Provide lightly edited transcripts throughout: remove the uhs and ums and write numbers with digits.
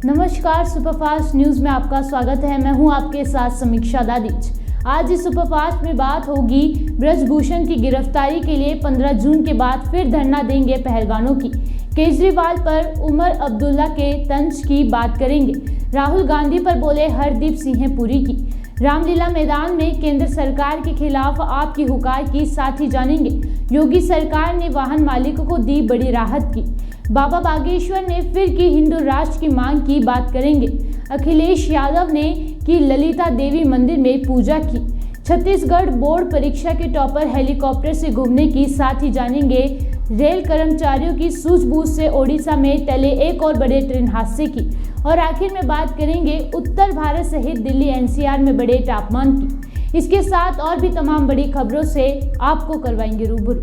नमस्कार, superfast news में आपका स्वागत है। मैं हूं आपके साथ समीक्षा दादिच। आज इस सुपरफास्ट में बात होगी ब्रजभूषण की गिरफ्तारी के लिए 15 जून के बाद फिर धरना देंगे पहलवानों की। केजरीवाल पर उमर अब्दुल्ला के तंज की बात करेंगे। राहुल गांधी पर बोले हरदीप सिंह पुरी की। रामलीला मैदान में केंद्र सरकार के खिलाफ आपकी हुकार की साथ ही जानेंगे। योगी सरकार ने वाहन मालिकों को दी बड़ी राहत की। बाबा बागेश्वर ने फिर की हिंदू राष्ट्र की मांग की बात करेंगे। अखिलेश यादव ने की ललिता देवी मंदिर में पूजा की। छत्तीसगढ़ बोर्ड परीक्षा के टॉपर हेलीकॉप्टर से घूमने की साथ ही जानेंगे। रेल कर्मचारियों की सूझबूझ से ओडिशा में टले एक और बड़े ट्रेन हादसे की। और आखिर में बात करेंगे उत्तर भारत सहित दिल्ली एनसीआर में बढ़े तापमान की। इसके साथ और भी तमाम बड़ी खबरों से आपको करवाएंगे रूबरू।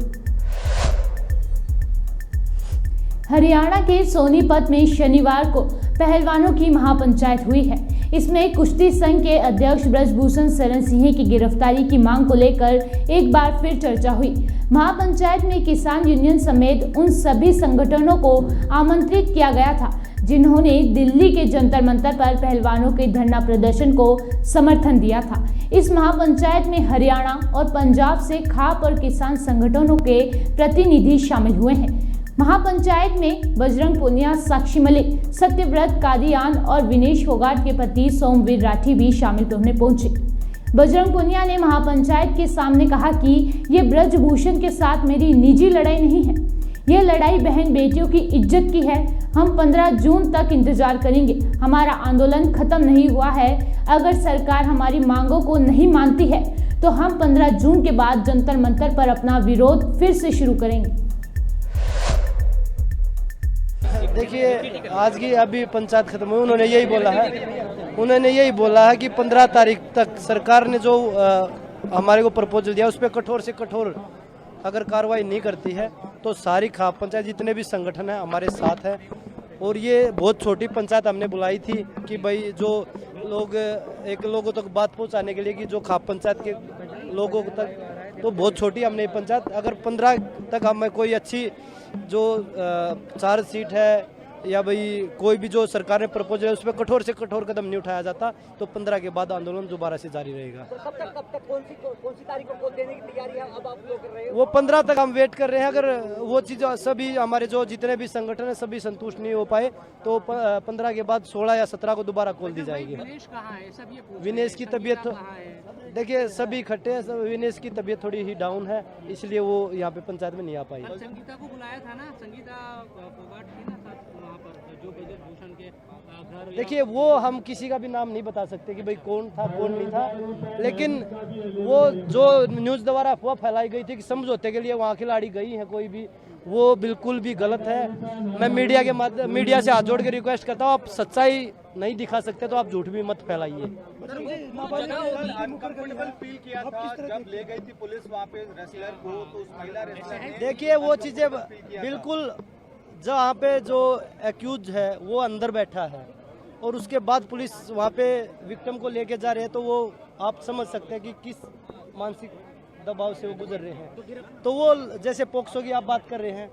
हरियाणा के सोनीपत में शनिवार को पहलवानों की महापंचायत हुई है। इसमें कुश्ती संघ के अध्यक्ष ब्रजभूषण शरण सिंह की गिरफ्तारी की मांग को लेकर एक बार फिर चर्चा हुई। महापंचायत में किसान यूनियन समेत उन सभी संगठनों को आमंत्रित किया गया था जिन्होंने दिल्ली के जंतर मंतर पर पहलवानों के धरना प्रदर्शन को समर्थन दिया था। इस महापंचायत में हरियाणा और पंजाब से खाप और किसान संगठनों के प्रतिनिधि शामिल हुए हैं। महापंचायत में बजरंग पुनिया, साक्षी मलिक, सत्यव्रत कादियान और विनेश फोगाट के पति सोमवीर राठी भी शामिल होने पहुंचे। बजरंग पुनिया ने महापंचायत के सामने कहा कि ये ब्रजभूषण के साथ मेरी निजी लड़ाई नहीं है, ये लड़ाई बहन बेटियों की इज्जत की है। हम 15 जून तक इंतजार करेंगे। हमारा आंदोलन खत्म नहीं हुआ है। अगर सरकार हमारी मांगों को नहीं मानती है तो हम 15 जून के बाद जंतर मंतर पर अपना विरोध फिर से शुरू करेंगे। देखिए, आज की अभी पंचायत खत्म हुई, उन्होंने यही बोला है कि 15 तारीख तक सरकार ने जो हमारे को प्रपोजल दिया उस पर कठोर से कठोर अगर कार्रवाई नहीं करती है तो सारी खाप पंचायत जितने भी संगठन हैं हमारे साथ हैं। और ये बहुत छोटी पंचायत हमने बुलाई थी कि भाई जो लोग एक लोगों तक बात पहुंचाने के लिए कि जो खाप पंचायत के लोगों तक, तो बहुत छोटी हमने पंचायत, अगर 15 तक हमें कोई अच्छी जो चार्ज सीट है या भाई कोई भी जो सरकार ने प्रपोजल है उस पर कठोर से कठोर कदम नहीं उठाया जाता तो 15 के बाद आंदोलन दोबारा से जारी रहेगा। तो कब तक कौन सी तारीख को देने की तैयारी है अब आप लोग कर रहे हो? वो 15 तक हम वेट कर रहे हैं। अगर वो चीज़ सभी हमारे जो जितने भी संगठन है सभी संतुष्ट नहीं हो पाए तो 15 के बाद 16 या 17 को दोबारा खोल दी जाएगी। विनेश की तबीयत, देखिए सभी इकट्ठे हैं, विनेश की तबीयत थोड़ी ही डाउन है इसलिए वो यहाँ पे पंचायत में नहीं आ पाई। संगीता को बुलाया था ना, संगीता फोगाट थी ना वहाँ पर जो ब्रजभूषण के घर। देखिए वो हम किसी का भी नाम नहीं बता सकते कि भाई कौन था कौन नहीं था, लेकिन वो जो न्यूज़ द्वारा अफवाह फैलाई गई थी कि समझौते के लिए वहाँ खिलाड़ी गई है कोई भी, वो बिल्कुल भी गलत है। मैं मीडिया से हाथ जोड़ के रिक्वेस्ट करता हूँ, आप सच्चाई नहीं दिखा सकते तो आप झूठ भी मत फैलाइए। देखिए वो चीजें बिल्कुल, जहाँ पे जो एक्यूज है वो अंदर बैठा है और उसके बाद पुलिस वहाँ पे विक्टिम को लेके जा रहे हैं तो वो आप समझ सकते हैं कि किस मानसिक दबाव से वो गुजर रहे हैं। तो वो जैसे पोक्सो की आप बात कर रहे हैं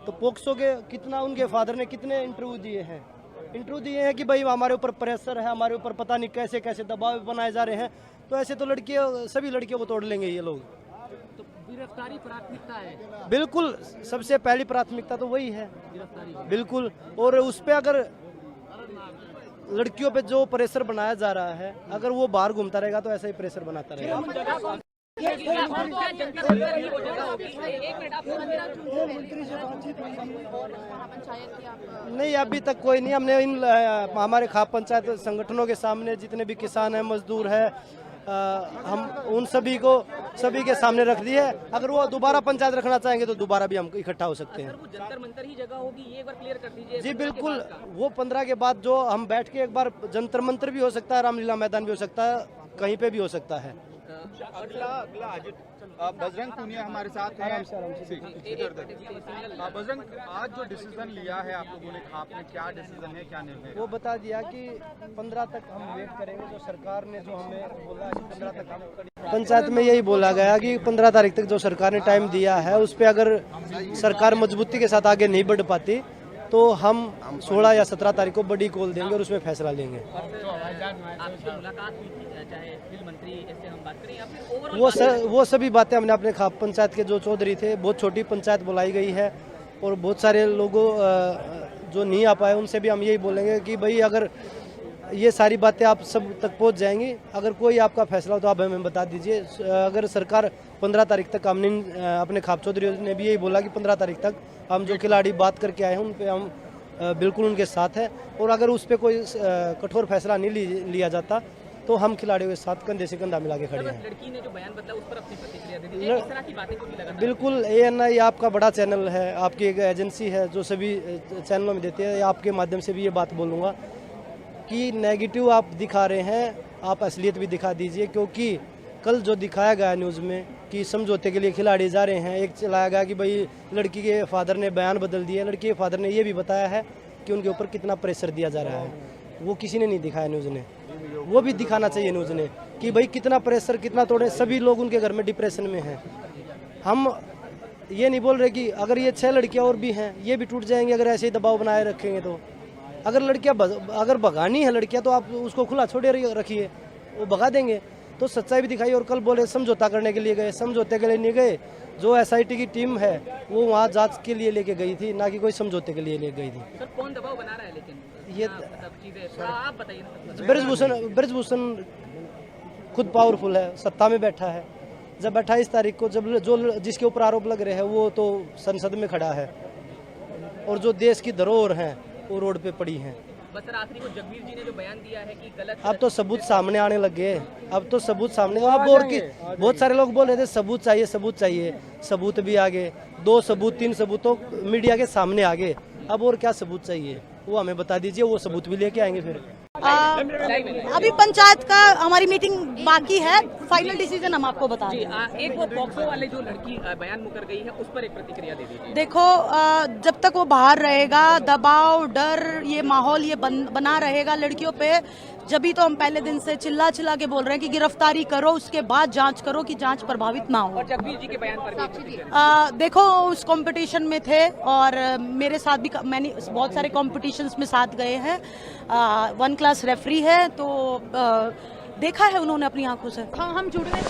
तो पोक्सो के कितना उनके फादर ने कितने इंटरव्यू दिए हैं कि भाई हमारे ऊपर प्रेशर है, हमारे ऊपर पता नहीं कैसे कैसे दबाव बनाए जा रहे हैं। तो ऐसे तो सभी लड़कियों को तोड़ लेंगे ये लोग। तो गिरफ्तारी प्राथमिकता है, बिल्कुल सबसे पहली प्राथमिकता तो वही है बिल्कुल। और उस पे अगर लड़कियों पे जो प्रेशर बनाया जा रहा है अगर वो बाहर घूमता रहेगा तो ऐसा ही प्रेशर बनाता रहेगा। नहीं, अभी तक कोई नहीं। हमने इन हमारे खाप पंचायत संगठनों के सामने जितने भी किसान हैं, मजदूर हैं, हम उन सभी के सामने रख दी है। अगर वो दोबारा पंचायत रखना चाहेंगे तो दोबारा भी हम इकट्ठा हो सकते हैं। वो जंतर मंतर ही जगह होगी, ये एक बार क्लियर कर दीजिए। जी बिल्कुल, वो 15 के बाद जो हम बैठ के एक बार जंतर मंतर भी हो सकता है, रामलीला मैदान भी हो सकता है, कहीं पे भी हो सकता है। अगला बजरंग पुनिया हमारे साथ हैं। बजरंग, आज जो डिसीजन लिया है आप लोगों ने, आपने क्या डिसीजन है क्या नहीं है? वो बता दिया कि 15 तक हम वेट करेंगे। जो सरकार ने जो हमें बोला 15 तक हम पंचायत में यही बोला गया कि 15 तारीख तक जो सरकार ने टाइम दिया है उस पर अगर सरकार मजबूती के साथ आगे नहीं बढ़ पाती तो हम 16 या 17 तारीख को बड़ी कॉल देंगे और उसमें फैसला लेंगे। आपसे मुलाकात हुई थी, चाहे खेल मंत्री ऐसे हम बात करें या फिर ओवरऑल वो सभी बातें हमने अपने खाप पंचायत के जो चौधरी थे, बहुत छोटी पंचायत बुलाई गई है और बहुत सारे लोगों जो नहीं आ पाए उनसे भी हम यही बोलेंगे कि भाई अगर ये सारी बातें आप सब तक पहुंच जाएंगी, अगर कोई आपका फैसला हो तो आप हमें बता दीजिए। अगर सरकार 15 तारीख तक, हमने अपने खाप चौधरी ने भी यही बोला कि 15 तारीख तक हम जो खिलाड़ी बात करके आए हैं उन पे हम बिल्कुल उनके साथ हैं, और अगर उस पर कोई कठोर फैसला नहीं लिया जाता तो हम खिलाड़ियों के साथ कंधे से कंधा मिला के खड़े हैं। लड़की ने जो बयान बदला उस पर अपनी प्रतिक्रिया दे दीजिए, इस तरह की बातें क्यों लगातार? बिल्कुल, ANI आपका बड़ा चैनल है, आपकी एक एजेंसी है जो सभी चैनलों में देती है। आपके माध्यम से भी ये बात बोलूँगा कि नेगेटिव आप दिखा रहे हैं, आप असलियत भी दिखा दीजिए, क्योंकि कल जो दिखाया गया न्यूज़ में कि समझौते के लिए खिलाड़ी जा रहे हैं, एक चलाया गया कि भाई लड़की के फादर ने बयान बदल दिया। लड़की के फादर ने ये भी बताया है कि उनके ऊपर कितना प्रेशर दिया जा रहा है, वो किसी ने नहीं दिखाया न्यूज़ ने। वो भी दिखाना चाहिए न्यूज़ ने कि भाई कितना प्रेशर, कितना तोड़े। सभी लोग उनके घर में डिप्रेशन में हैं। हम ये नहीं बोल रहे कि अगर ये 6 लड़कियाँ और भी हैं ये भी टूट जाएंगी अगर ऐसे ही दबाव बनाए रखेंगे तो। अगर लड़कियाँ अगर भगानी है लड़कियाँ तो आप उसको खुला छोड़े रखिए, वो भगा देंगे। तो सच्चाई भी दिखाई। और कल बोले समझौता करने के लिए गए, समझौते के लिए नहीं गए। जो SIT की टीम है वो वहाँ जांच के लिए लेके गई थी, ना कि कोई समझौते के लिए ले गई थी। सर कौन दबाव बना रहा है लेकिन ये सब चीजें आप बताइए। ब्रजभूषण खुद पावरफुल है, सत्ता में बैठा है। जब 28 तारीख को जब जो जिसके ऊपर आरोप लग रहे हैं वो तो संसद में खड़ा है, और जो देश की धरोहर हैं वो रोड पे पड़ी हैं। बस सर आखिरी को जगवीर जी ने जो बयान दिया है कि गलत, अब तो सबूत सामने आने लग गए। अब तो सबूत सामने, अब और की बहुत सारे लोग बोल रहे थे सबूत चाहिए, सबूत चाहिए। सबूत भी आ गए, 2 सबूत 3 सबूत तो मीडिया के सामने आ गए। अब और क्या सबूत चाहिए वो हमें बता दीजिए, वो सबूत भी लेके आएंगे फिर। अभी पंचायत का हमारी मीटिंग बाकी है, फाइनल डिसीजन हम आपको बता जी। देंगे। एक वो पॉक्सो वाले जो लड़की बयान मुकर गई है उस पर एक प्रतिक्रिया दे दीजिए। देखो, जब तक वो बाहर रहेगा, दबाव, डर, ये माहौल ये बना रहेगा लड़कियों पे, जब तो हम पहले दिन से चिल्ला के बोल रहे हैं कि गिरफ्तारी करो, उसके बाद जांच करो कि जांच प्रभावित ना हो। और जगवीर जी के बयान पर भी देखो, उस कंपटीशन में थे और मेरे साथ भी मैंने बहुत सारे कंपटीशंस में साथ गए हैं। 1 क्लास रेफरी है, तो देखा है उन्होंने अपनी आंखों से। हाँ, हम जुड़ गए।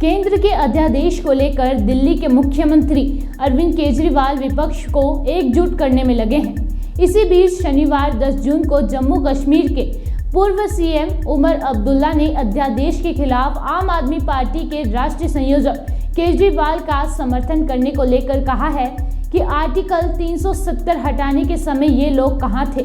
केंद्र के अध्यादेश को लेकर दिल्ली के मुख्यमंत्री अरविंद केजरीवाल विपक्ष को एकजुट करने में लगे हैं। इसी बीच शनिवार 10 जून को जम्मू कश्मीर के पूर्व CM उमर अब्दुल्ला ने अध्यादेश के खिलाफ आम आदमी पार्टी के राष्ट्रीय संयोजक केजरीवाल का समर्थन करने को लेकर कहा है कि आर्टिकल 370 हटाने के समय ये लोग कहाँ थे।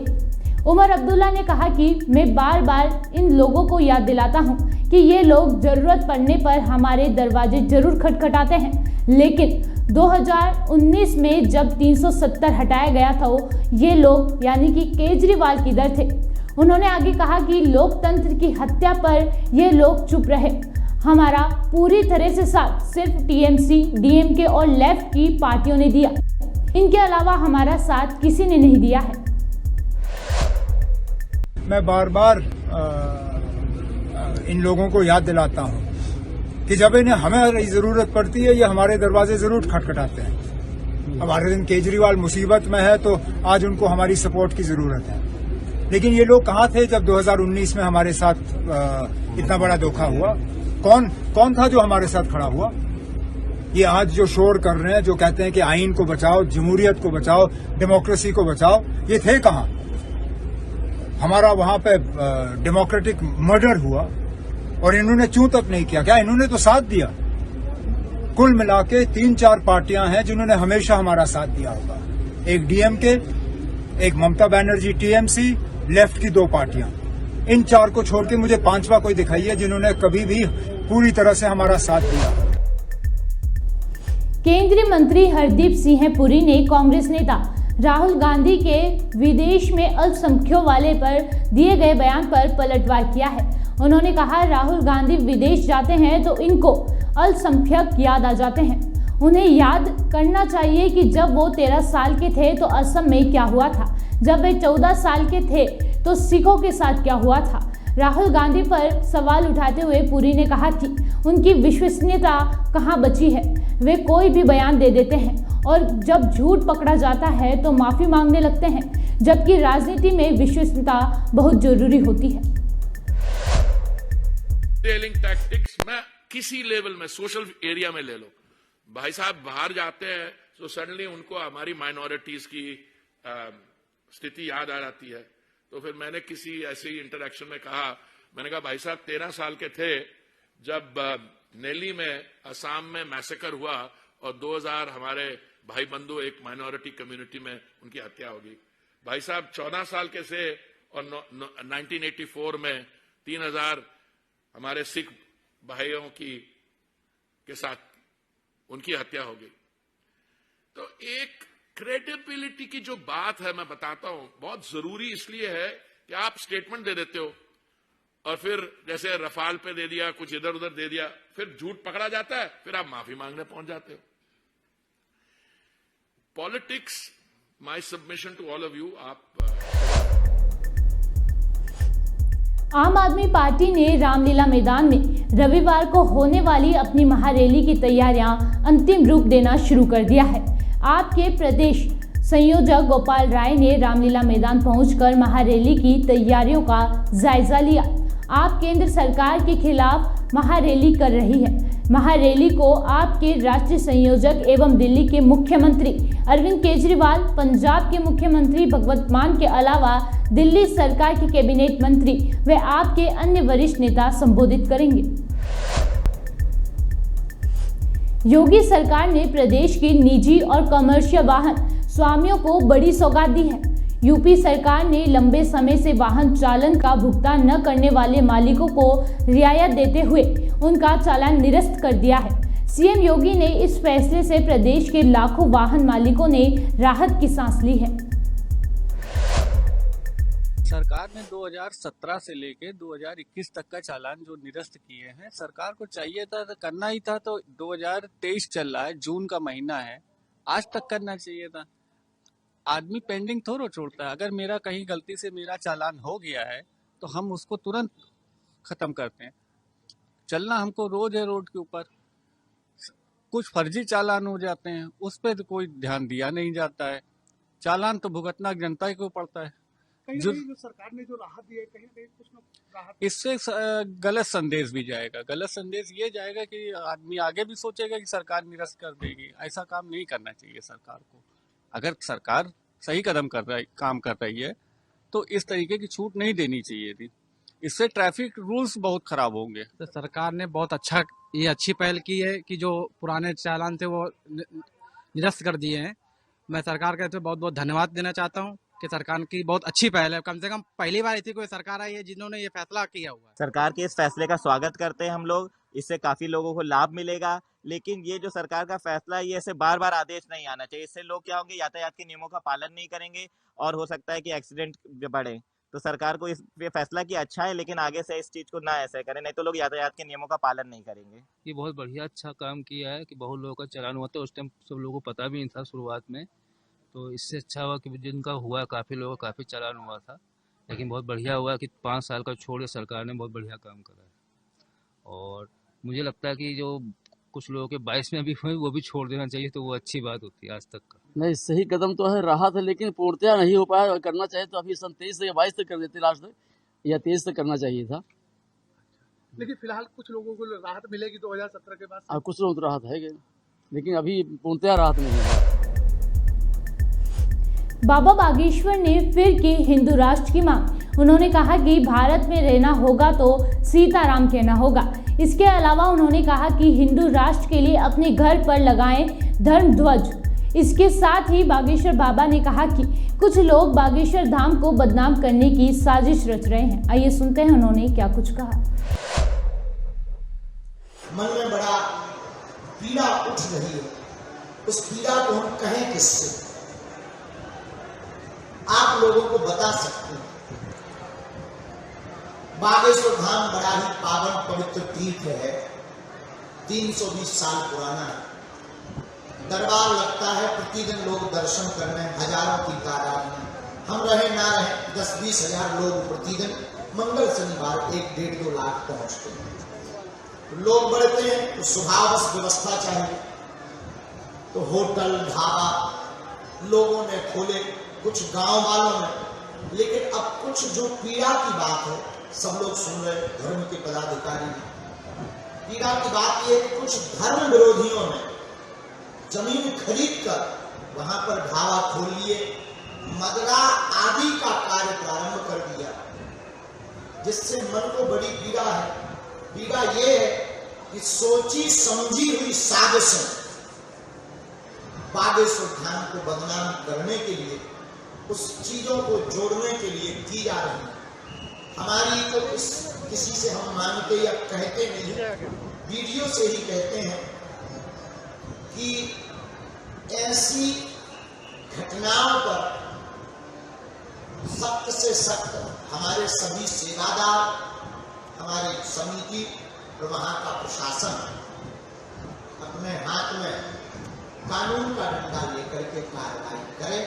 उमर अब्दुल्ला ने कहा कि मैं बार बार इन लोगों को याद दिलाता हूं कि ये लोग जरूरत पड़ने पर हमारे दरवाजे जरूर खटखटाते हैं, लेकिन 2019 में जब 370 हटाया गया था ये लोग यानी कि केजरीवाल किधर थे। उन्होंने आगे कहा कि लोकतंत्र की हत्या पर ये लोग चुप रहे। हमारा पूरी तरह से साथ सिर्फ TMC, DMK और लेफ्ट की पार्टियों ने दिया, इनके अलावा हमारा साथ किसी ने नहीं दिया है। मैं बार बार इन लोगों को याद दिलाता हूं कि जब इन्हें हमें जरूरत पड़ती है ये हमारे दरवाजे जरूर खटखटाते हैं। अब अरविंद केजरीवाल मुसीबत में है तो आज उनको हमारी सपोर्ट की जरूरत है, लेकिन ये लोग कहाँ थे जब 2019 में हमारे साथ इतना बड़ा धोखा हुआ? कौन था जो हमारे साथ खड़ा हुआ? ये आज जो शोर कर रहे हैं, जो कहते हैं कि आईन को बचाओ, जमहूरियत को बचाओ, डेमोक्रेसी को बचाओ, ये थे कहाँ? हमारा वहां पे डेमोक्रेटिक मर्डर हुआ और इन्होंने चूं तक नहीं किया। क्या इन्होंने तो साथ दिया? कुल मिला के 3-4 पार्टियां हैं जिन्होंने हमेशा हमारा साथ दिया होगा। एक DMK, एक ममता बनर्जी TMC, लेफ्ट की 2 पार्टियां। इन 4 को छोड़ के मुझे 5वां कोई दिखाइए जिन्होंने कभी भी पूरी तरह से हमारा साथ दिया। केंद्रीय मंत्री हरदीप सिंह पुरी ने कांग्रेस नेता राहुल गांधी के विदेश में अल्पसंख्यकों वाले पर दिए गए बयान पर पलटवार किया है। उन्होंने कहा, राहुल गांधी विदेश जाते हैं तो इनको अल्पसंख्यक याद आ जाते हैं। उन्हें याद करना चाहिए कि जब वो 13 साल के थे तो असम में क्या हुआ था, जब वे 14 साल के थे तो सिखों के साथ क्या हुआ था। राहुल गांधी पर सवाल उठाते हुए पुरी ने कहा कि उनकी विश्वसनीयता कहाँ बची है, वे कोई भी बयान दे देते हैं। और जब झूठ पकड़ा जाता है तो माफी मांगने लगते हैं, जबकि राजनीति में विश्वसनीयता बहुत जरूरी होती है। टेलिंग टैक्टिक्स में किसी लेवल में सोशल एरिया में ले लो, भाई साहब बाहर जाते हैं तो सडनली उनको हमारी माइनॉरिटीज की स्थिति याद आ जाती है। तो फिर मैंने किसी ऐसे ही इंटरेक्शन में कहा, मैंने कहा भाई साहब 13 साल के थे जब नेली में असम में मैसेकर हुआ और 2000 हमारे भाई बंधु एक माइनॉरिटी कम्युनिटी में उनकी हत्या होगी। भाई साहब 14 साल के थे और 1984 में 3000 हमारे सिख भाइयों के साथ उनकी हत्या हो गई। तो एक क्रेडिबिलिटी की जो बात है मैं बताता हूं, बहुत जरूरी इसलिए है कि आप स्टेटमेंट दे देते हो और फिर जैसे रफाल पे दे दिया, कुछ इधर उधर दे दिया, फिर झूठ पकड़ा जाता है, फिर आप माफी मांगने पहुंच जाते हो। Politics, my submission to all of you, Aam Aadmi party ने रामलीला मैदान में रविवार को होने वाली अपनी महारैली की तैयारियां अंतिम रूप देना शुरू कर दिया है। आपके प्रदेश संयोजक गोपाल राय ने रामलीला मैदान पहुंचकर महारैली की तैयारियों का जायजा लिया। आप केंद्र सरकार के खिलाफ महारैली कर रही है। महारैली को आपके राष्ट्रीय संयोजक एवं दिल्ली के मुख्यमंत्री अरविंद केजरीवाल, पंजाब के मुख्यमंत्री भगवंत मान के अलावा दिल्ली सरकार के कैबिनेट मंत्री व आपके अन्य वरिष्ठ नेता संबोधित करेंगे। योगी सरकार ने प्रदेश के निजी और कमर्शियल वाहन स्वामियों को बड़ी सौगात दी है। यूपी सरकार ने लंबे समय से वाहन चालन का भुगतान न करने वाले मालिकों को रियायत देते हुए उनका चालान निरस्त कर दिया है। सीएम योगी ने इस फैसले से प्रदेश के लाखों वाहन मालिकों ने राहत की सांस ली है। सरकार ने 2017 से लेके 2021 तक का चालान जो निरस्त किए हैं, सरकार को चाहिए था तो करना ही था। तो 2023 चल रहा है, जून का महीना है, आज तक करना चाहिए था। आदमी पेंडिंग थोड़ा छोड़ता है। अगर मेरा कहीं गलती से मेरा चालान हो गया है तो हम उसको तुरंत खत्म करते हैं। चलना हमको रोज है रोड के ऊपर। कुछ फर्जी चालान हो जाते हैं, उस पर तो कोई ध्यान दिया नहीं जाता है। चालान तो भुगतना जनता को पड़ता है। जो सरकार ने जो राहत दी है, कहीं ना कहीं कुछ राहत, इससे गलत संदेश भी जाएगा। गलत संदेश ये जाएगा कि आदमी आगे भी सोचेगा कि सरकार निरस्त कर देगी। ऐसा काम नहीं करना चाहिए सरकार को। अगर सरकार सही काम कर रही है तो इस तरीके की छूट नहीं देनी चाहिए थी। इससे ट्रैफिक रूल्स बहुत खराब होंगे। तो सरकार ने बहुत अच्छी पहल की है कि जो पुराने चालान थे वो निरस्त कर दिए हैं। मैं सरकार का बहुत बहुत धन्यवाद देना चाहता हूँ कि सरकार की बहुत अच्छी पहल है। कम से कम पहली बार ऐसी कोई सरकार आई है जिन्होंने ये फैसला किया हुआ है। सरकार के इस फैसले का स्वागत करते हैं हम लोग। इससे काफी लोगों को लाभ मिलेगा। लेकिन ये जो सरकार का फैसला है, ये ऐसे बार बार आदेश नहीं आना चाहिए। इससे लोग क्या होंगे, यातायात के नियमों का पालन नहीं करेंगे और हो सकता है कि एक्सीडेंट बढ़े। तो सरकार को इस ये फैसला किया अच्छा है, लेकिन आगे से इस चीज को ना ऐसे करें, नहीं तो लोग यातायात के नियमों का पालन नहीं करेंगे। ये बहुत बढ़िया अच्छा काम किया है कि बहुत लोगों का चालान हुआ था। उस टाइम सब लोगों को पता भी नहीं था शुरुआत में। तो इससे अच्छा हुआ कि जिनका हुआ, काफ़ी लोगों का काफ़ी चालान हुआ था। लेकिन बहुत बढ़िया हुआ कि 5 साल का छोड़ के सरकार ने बहुत बढ़िया काम करा है। और मुझे लगता है कि जो कुछ लोगों के 22 में अभी हुए वो भी छोड़ देना चाहिए, तो वो अच्छी बात होती है आज तक का। नहीं, सही कदम तो है, राहत है, लेकिन पूर्णतया नहीं हो पाया। करना चाहिए तो अभी सन 23 से 22 तक कर देते लास्ट तक, या 23 तक करना चाहिए था। लेकिन फिलहाल कुछ लोगों को राहत मिलेगी 2017 के बाद। कुछ लोगों को राहत है, लेकिन अभी पूर्णतया राहत नहीं है। बाबा बागेश्वर ने फिर की हिंदू राष्ट्र की मांग। उन्होंने कहा कि भारत में रहना होगा तो सीताराम कहना होगा। इसके अलावा उन्होंने कहा कि हिंदू राष्ट्र के लिए अपने घर पर लगाएं धर्म ध्वज। इसके साथ ही बागेश्वर बाबा ने कहा कि कुछ लोग बागेश्वर धाम को बदनाम करने की साजिश रच रहे हैं। आइए सुनते हैं उन्होंने क्या कुछ कहा। मन में बड़ा पीड़ा उठ रही है, उस पीड़ा को हम कहें किससे? आप लोगों को बता सकते हैं। बागेश्वर धाम बड़ा ही पावन पवित्र तीर्थ है, 320 साल पुराना है। दरबार लगता है, प्रतिदिन लोग दर्शन करने हजारों की तादाद में, हम रहे ना रहे 10-20 हजार लोग प्रतिदिन मंगल शनिवार 1-1.5-2 लाख पहुंचते हैं। लोग बढ़ते हैं तो स्वभावश व्यवस्था चाहिए। तो होटल ढाबा लोगों ने खोले, कुछ गांव वालों ने, लेकिन अब कुछ जो पीड़ा की बात है सब लोग सुन रहे, धर्म के पदाधिकारी। पीड़ा की बात यह कि कुछ धर्म विरोधियों ने जमीन खरीद कर वहां पर ढाबा खोल लिए, मदरा आदि का कार्य प्रारंभ कर दिया, जिससे मन को बड़ी पीड़ा है। पीड़ा ये है कि सोची समझी हुई साजिशें बागेश्वर धाम को बदनाम करने के लिए, उस चीजों को जोड़ने के लिए की जा रही है। हमारी तो किसी से हम मानते या कहते नहीं, वीडियो से ही कहते हैं कि ऐसी घटनाओं पर सख्त से सख्त हमारे सभी सेवादार, हमारी समिति और वहां का प्रशासन अपने हाथ में कानून का डंडा लेकर के कार्रवाई करे,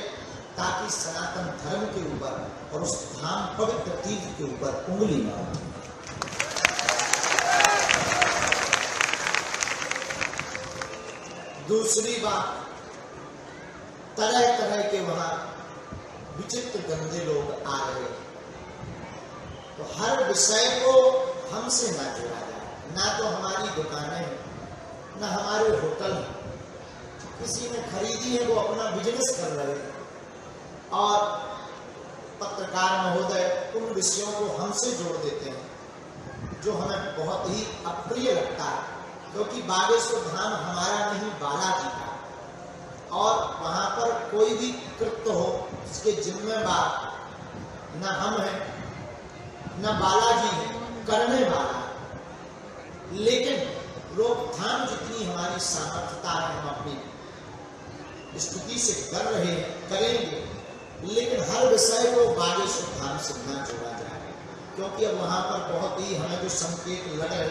ताकि सनातन धर्म के ऊपर और उस धाम पवित्र तीर्थ के ऊपर उंगली न हो। दूसरी बात, तरह तरह के वहां विचित्र गंदे लोग आ रहे, तो हर विषय को हमसे ना जोड़ा जाए। ना तो हमारी दुकानें हैं, ना हमारे होटल हैं, किसी ने खरीदी है वो अपना बिजनेस कर रहे हैं, और पत्रकार महोदय उन विषयों को हमसे जोड़ देते हैं, जो हमें बहुत ही अप्रिय लगता है, क्योंकि बागेश्वर धाम हमारा नहीं, बालाजी का, और वहां पर कोई भी कृत्य हो इसके जिम्मेदार न हम हैं न बालाजी है करने वाला। लेकिन रोकथाम जितनी हमारी सामर्थ्यता है हम अपनी स्तुति से कर रहे हैं, करेंगे, लेकिन हर विषय को बागेश्वर धाम से न जोड़ा जाए, क्योंकि अब वहां पर बहुत ही हमें जो संकेत लगे,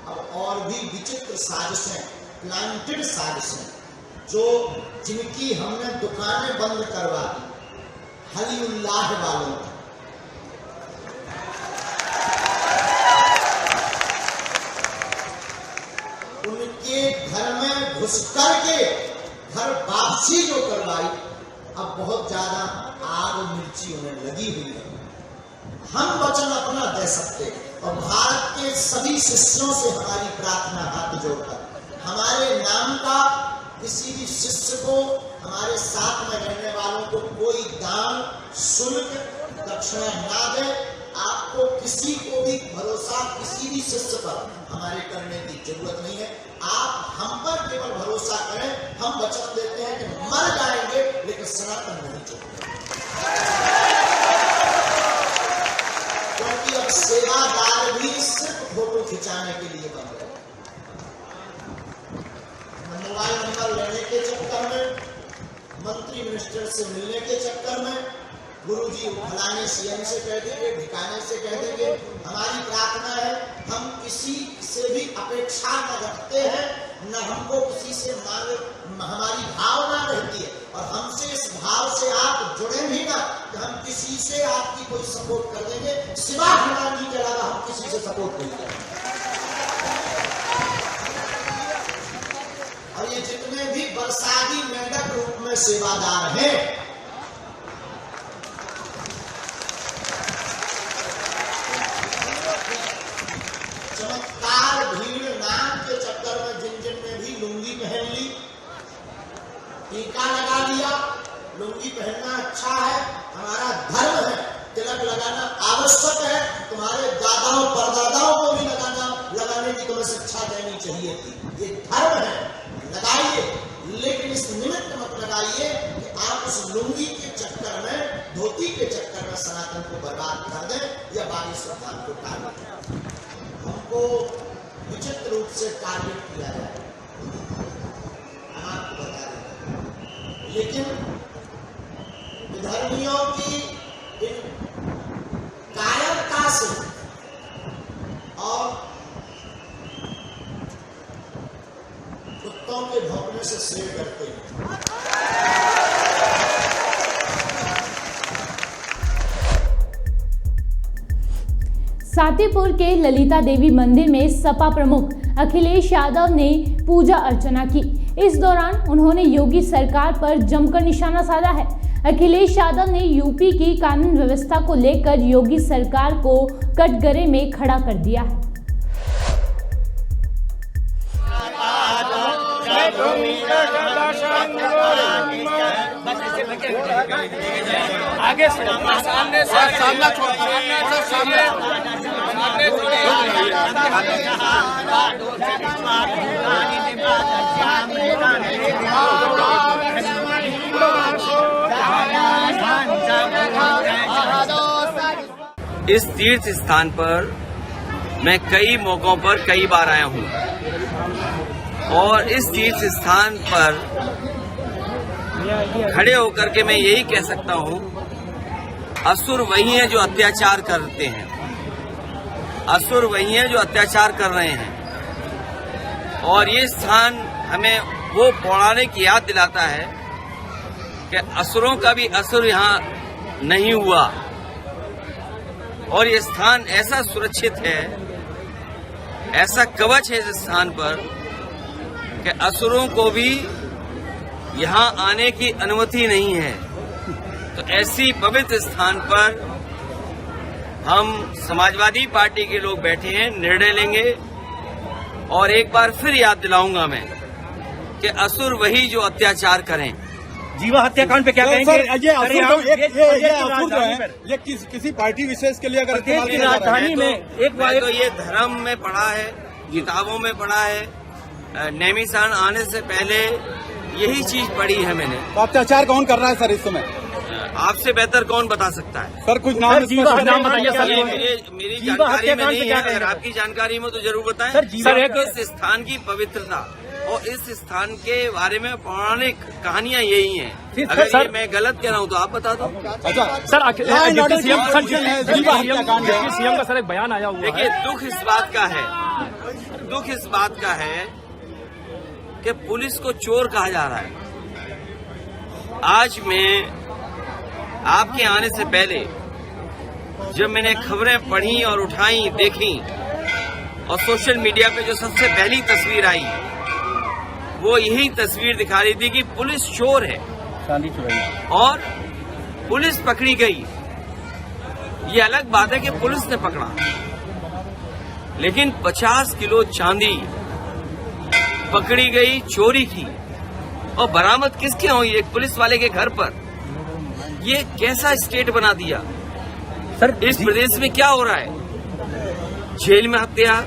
अब और भी विचित्र साजिशें, प्लांटेड साजिशें, जो जिनकी हमने दुकानें बंद करवा दी हलीउल्लाह वालों की, उनके घर में घुस करके घर वापसी जो करवाई, अब बहुत ज्यादा आग मिर्ची उन्हें लगी हुई है। हम वचन अपना दे सकते, और भारत के सभी शिष्यों से हमारी प्रार्थना हाथ जोड़कर, हमारे नाम का किसी भी शिष्य को, हमारे साथ में रहने वालों को कोई दान, शुल्क, दक्षिणा ना दे। आपको किसी को भी भरोसा किसी भी शिष्य पर हमारे करने की जरूरत नहीं है। आप हम पर केवल भरोसा करें, हम वचन देते हैं कि मर जाएंगे लेकिन सनातन नहीं छोड़ेंगे, क्योंकि अब सेवादार भी सिर्फ फोटो खिंचाने के लिए बन गए। मोबाइल नंबर लेने के चक्कर में, मंत्री मिनिस्टर से मिलने के चक्कर में, गुरुजी फलाने सीएम से कह देंगे, ठिकाने से कह देंगे। हमारी प्रार्थना है, हम किसी से भी अपेक्षा न रखते हैं, न हमको किसी से हमारी भावना रहती है, और हमसे इस भाव से आप जुड़े भी ना कि हम किसी से आपकी कोई सपोर्ट कर देंगे, सिवा हनुमान जी के अलावा हम किसी से सपोर्ट नहीं करेंगे। और ये जितने भी बरसाती मेंढक रूप में सेवादार हैं, चमत्कार भीड़ नाम के चक्कर में जिन जिन ने भी लुंगी पहन ली, टीका लगा लिया, लुंगी पहनना अच्छा है, हमारा धर्म है, तिलक लगाना आवश्यक है, तुम्हारे दादाओं परदादाओं को भी लगाने की तुम्हें शिक्षा देनी चाहिए थी। ये धर्म है, लगाइए, लेकिन इस निमित्त मत लगाइए कि आप उस लुंगी के चक्कर में, धोती के चक्कर में सनातन को बर्बाद कर दें या बागेश्वर धाम को टारगेट करें। हमको विचित्र रूप से टारगेट किया जाए, हम आपको बता दें, लेकिन विधर्मियों की इन कायरता से और कुत्तों के भौंकने से शेर डरते हैं। सातीपुर के ललिता देवी मंदिर में सपा प्रमुख अखिलेश यादव ने पूजा अर्चना की। इस दौरान उन्होंने योगी सरकार पर जमकर निशाना साधा है। अखिलेश यादव ने यूपी की कानून व्यवस्था को लेकर योगी सरकार को कटघरे में खड़ा कर दिया है। आगे सामने इस तीर्थ स्थान पर मैं कई मौकों पर कई बार आया हूँ और इस तीर्थ स्थान पर खड़े होकर के मैं यही कह सकता हूँ, असुर वही हैं जो अत्याचार करते हैं, असुर वही हैं जो अत्याचार कर रहे हैं। और ये स्थान हमें वो पौराणिक की याद दिलाता है कि असुरों का भी असुर यहाँ नहीं हुआ और ये स्थान ऐसा सुरक्षित है, ऐसा कवच है इस स्थान पर कि असुरों को भी यहाँ आने की अनुमति नहीं है। तो ऐसी पवित्र स्थान पर हम समाजवादी पार्टी के लोग बैठे हैं, निर्णय लेंगे और एक बार फिर याद दिलाऊंगा मैं कि असुर वही जो अत्याचार करें। जीवा हत्याकांड पे क्या कहेंगे? ये किसी पार्टी विशेष के लिए अगर राजधानी में एक बार तो ये धर्म में पढ़ा है, किताबों में पढ़ा है, नैमिषारण्य आने से पहले यही चीज पढ़ी है मैंने। तो अत्याचार कौन कर रहा है सर इस समय? आपसे बेहतर कौन बता सकता है? सर कुछ नाम बताइए सर। मेरी जानकारी में नहीं है, अगर आपकी जानकारी में तो जरूर बताएं। सर इस स्थान की पवित्रता और इस स्थान के बारे में पौराणिक कहानियां यही हैं। अगर ये मैं गलत कह रहा हूँ तो आप बता दो। अच्छा सर, डिप्टी सीएम का सर एक बयान आया हुआ है। देखिए, दुख इस बात का है कि पुलिस को चोर कहा जा रहा है। आज मैं आपके आने से पहले जब मैंने खबरें पढ़ी और उठाई, देखी और सोशल मीडिया पे जो सबसे पहली तस्वीर आई वो यही तस्वीर दिखा रही थी कि पुलिस चोर है और पुलिस पकड़ी गई। ये अलग बात है कि पुलिस ने पकड़ा, लेकिन 50 किलो चांदी पकड़ी गई चोरी की और बरामद किसके हुई? एक पुलिस वाले के घर पर। ये कैसा स्टेट बना दिया सर? इस प्रदेश में क्या हो रहा है? जेल में हत्या,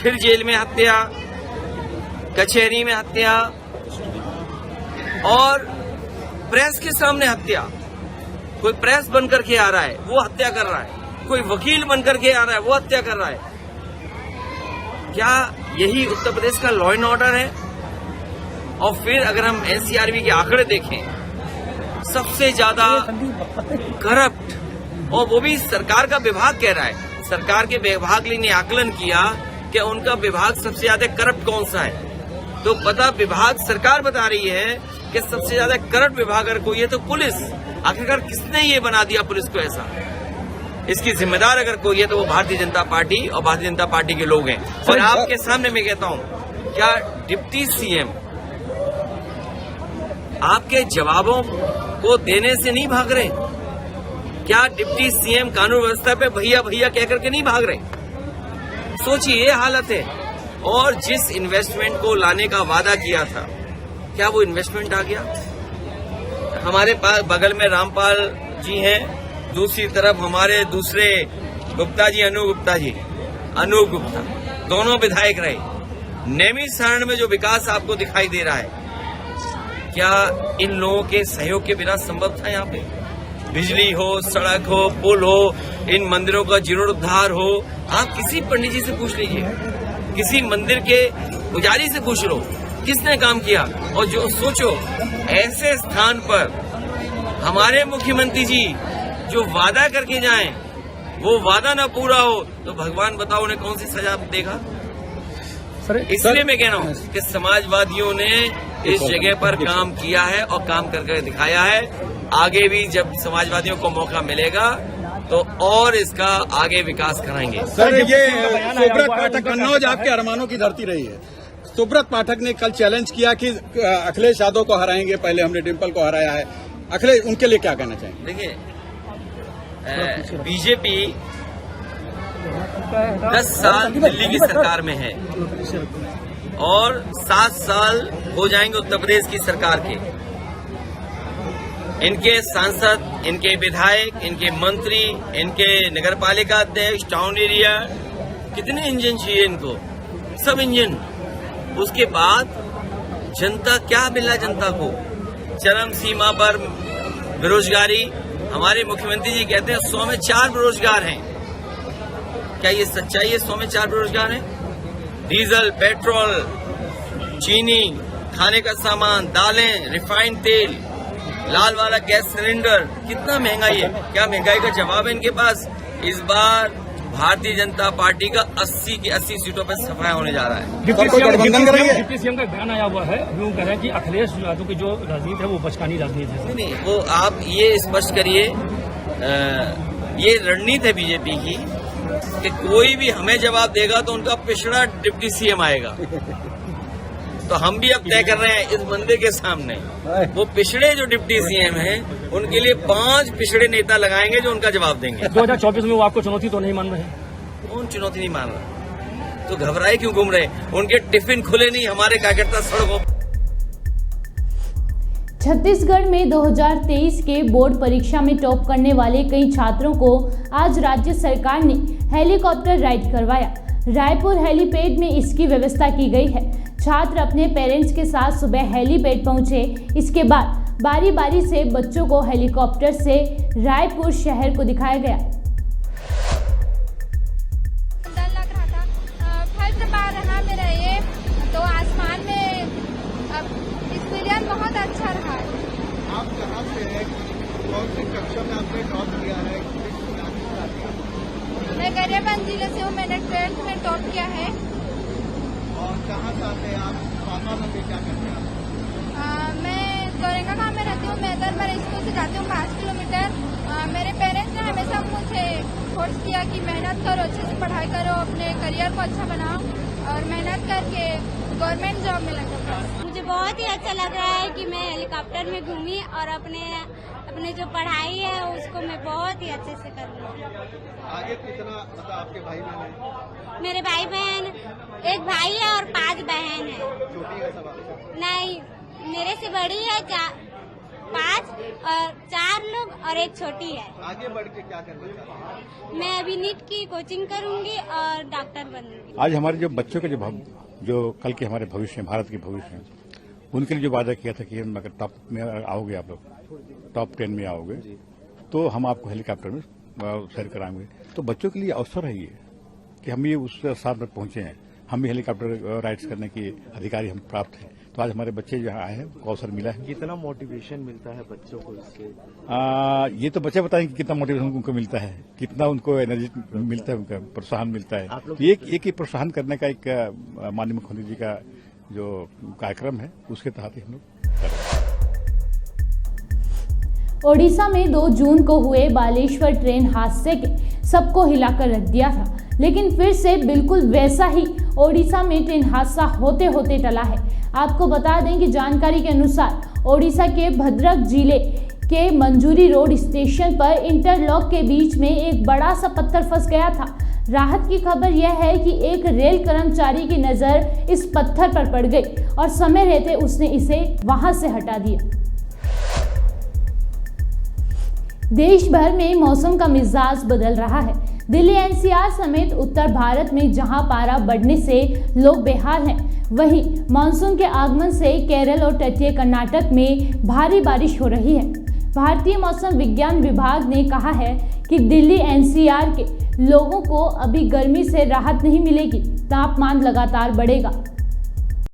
फिर जेल में हत्या, कचहरी में हत्या और प्रेस के सामने हत्या। कोई प्रेस बनकर के आ रहा है वो हत्या कर रहा है, कोई वकील बनकर के आ रहा है वो हत्या कर रहा है। क्या यही उत्तर प्रदेश का लॉ एंड ऑर्डर है? और फिर अगर हम एनसीआरबी के आंकड़े देखें, सबसे ज्यादा करप्ट, और वो भी सरकार का विभाग कह रहा है, सरकार के विभाग ने आकलन किया कि उनका विभाग सबसे ज्यादा करप्ट कौन सा है। तो पता विभाग सरकार बता रही है कि सबसे ज्यादा करप्ट विभाग अगर कोई है तो पुलिस। आखिरकार किसने ये बना दिया पुलिस को ऐसा? इसकी जिम्मेदार अगर कोई है तो वो भारतीय जनता पार्टी और भारतीय जनता पार्टी के लोग हैं। और आपके सामने मैं कहता हूं, क्या डिप्टी सीएम आपके जवाबों को देने से नहीं भाग रहे? क्या डिप्टी सीएम कानून व्यवस्था पे भैया भैया कहकर के नहीं भाग रहे? सोचिए, ये हालत है। और जिस इन्वेस्टमेंट को लाने का वादा किया था, क्या वो इन्वेस्टमेंट आ गया? हमारे पास बगल में रामपाल जी हैं, दूसरी तरफ हमारे दूसरे गुप्ता जी, अनूप गुप्ता, दोनों विधायक रहे। नैमिषारण्य में जो विकास आपको दिखाई दे रहा है, क्या इन लोगों के सहयोग के बिना संभव था? यहाँ पे बिजली हो, सड़क हो, पुल हो, इन मंदिरों का जीर्णोद्धार हो। आप किसी पंडित जी से पूछ लीजिए, किसी मंदिर के पुजारी से पूछ लो, किसने काम किया। और जो सोचो, ऐसे स्थान पर हमारे मुख्यमंत्री जी जो वादा करके जाएं, वो वादा ना पूरा हो तो भगवान बताओ उन्हें कौन सी सजा देगा। इसलिए मैं कह रहा हूँ कि समाजवादियों ने इस जगह पर काम किया है और काम करके दिखाया है। आगे भी जब समाजवादियों को मौका मिलेगा तो और इसका आगे विकास कराएंगे। सर, ये कन्नौज आपके अरमानों की धरती रही है। सुब्रत पाठक ने कल चैलेंज किया कि अखिलेश यादव को हराएंगे, पहले हमने डिम्पल को हराया है। अखिलेश, उनके लिए क्या कहना चाहेंगे? देखिए, बीजेपी 10 साल दिल्ली की सरकार में है और 7 साल हो जाएंगे उत्तर प्रदेश की सरकार के। इनके सांसद, इनके विधायक, इनके मंत्री, इनके नगरपालिका अध्यक्ष, टाउन एरिया, कितने इंजन चाहिए इनको? सब इंजन। उसके बाद जनता क्या मिला? जनता को चरम सीमा पर बेरोजगारी। हमारे मुख्यमंत्री जी कहते हैं 100 में 4 बेरोजगार हैं। क्या ये सच्चाई है? 100 में 4 बेरोजगार हैं? डीजल, पेट्रोल, चीनी, खाने का सामान, दालें, रिफाइंड तेल, लाल वाला गैस सिलेंडर, कितना महंगाई है? क्या महंगाई का जवाब है इनके पास? इस बार भारतीय जनता पार्टी का 80 की 80 सीटों पर सफाया होने जा रहा है। डिप्टी सीएम का बयान आया हुआ है, वो कह रहे हैं कि अखिलेश यादव की जो राजनीति है वो बचकानी राजनीति है। नहीं, वो आप ये स्पष्ट करिए, ये रणनीति है बीजेपी की कि कोई भी हमें जवाब देगा तो उनका पिछड़ा डिप्टी सीएम आएगा। तो हम भी अब तय कर रहे हैं इस बंदे के सामने, वो पिछड़े जो डिप्टी सीएम हैं उनके लिए 5 पिछड़े नेता लगाएंगे जो उनका जवाब देंगे। 2024 में वो आपको चुनौती तो नहीं मान रहे? कौन चुनौती नहीं मान रहा? तो घबराए क्यों घूम रहे? उनके टिफिन खुले नहीं, हमारे कार्यकर्ता सड़कों। छत्तीसगढ़ में 2023 के बोर्ड परीक्षा में टॉप करने वाले कई छात्रों को आज राज्य सरकार ने हेलीकॉप्टर राइड करवाया। रायपुर हेलीपैड में इसकी व्यवस्था की गई है। छात्र अपने पेरेंट्स के साथ सुबह हेलीपैड पहुंचे। इसके बाद बारी बारी से बच्चों को हेलीकॉप्टर से रायपुर शहर को दिखाया गया। डर लग रहा था, फर्स्ट बार रहा मेरा ये, तो आसमान में एक्सपीरियंस बहुत अच्छा रहा। आप कहाँ से हैं? कौन सी कक्षा में आपने टॉप किया है? मैं गरियाबंद जिले से हूँ, मैंने 12th में टॉप किया है। और कहाँ से आते हैं आप? पापा मम्मी क्या करते हैं? मैं गौरेंगा गाँव में रहती हूँ। मैं दरबार स्कूल से जाती हूँ 5 किलोमीटर। मेरे पेरेंट्स ने हमेशा मुझे फोर्स किया कि मेहनत करो, अच्छे से पढ़ाई करो, अपने करियर को अच्छा बनाओ और मेहनत करके गवर्नमेंट जॉब में लग जाओ। मुझे बहुत ही अच्छा लग रहा है कि मैं हेलीकॉप्टर में घूमी और अपने जो पढ़ाई है उसको मैं बहुत ही अच्छे से कर लूँ। आगे कितना मतलब आपके भाई बहन? मेरे भाई बहन, एक भाई है और 5 बहन है। छोटी है सब? नहीं, मेरे से बड़ी है 5 और 4 लोग और एक छोटी है। आगे बढ़ के क्या करना चाहते हैं? मैं अभी नीट की कोचिंग करूंगी और डॉक्टर बनूंगी। आज हमारे जो बच्चों के जो कल के हमारे भविष्य, भारत के भविष्य हैं, उनके लिए जो वादा किया था कि अगर टॉप में आओगे, आप लोग टॉप 10 में आओगे तो हम आपको हेलीकॉप्टर में सैर कराएंगे। तो बच्चों के लिए अवसर है ये कि हम ये उस साथ में पहुंचे हैं, हम भी हेलीकॉप्टर राइड्स करने के अधिकारी हम प्राप्त हैं। तो आज हमारे बच्चे जो आए हैं उनको अवसर मिला है। कितना मोटिवेशन मिलता है बच्चों को इससे? ये तो बच्चे बताएंगे कितना मोटिवेशन उनको मिलता है, कितना उनको एनर्जी मिलता है, उनका प्रोत्साहन मिलता है। एक ही प्रोत्साहन करने का एक माननीय मुख्यमंत्री जी का जो कार्यक्रम है उसके तहत ही हम लोग कर रहे हैं। ओडिशा में 2 जून को हुए बालेश्वर ट्रेन हादसे के सबको हिलाकर रख दिया था, लेकिन फिर से बिल्कुल वैसा ही ओडिशा में ट्रेन हादसा होते होते टला है। आपको बता दें कि जानकारी के अनुसार ओडिशा के भद्रक जिले के मंजूरी रोड स्टेशन पर इंटरलॉक के बीच में एक बड़ा सा पत्थर फंस गया था। राहत की खबर यह है कि एक रेल कर्मचारी की नज़र इस पत्थर पर पड़ गई और समय रहते उसने इसे वहां से हटा दिया। देश भर में मौसम का मिजाज बदल रहा है। दिल्ली एनसीआर समेत उत्तर भारत में जहां पारा बढ़ने से लोग बेहाल हैं, वहीं मानसून के आगमन से केरल और तटीय कर्नाटक में भारी बारिश हो रही है। भारतीय मौसम विज्ञान विभाग ने कहा है कि दिल्ली एनसीआर के लोगों को अभी गर्मी से राहत नहीं मिलेगी, तापमान लगातार बढ़ेगा।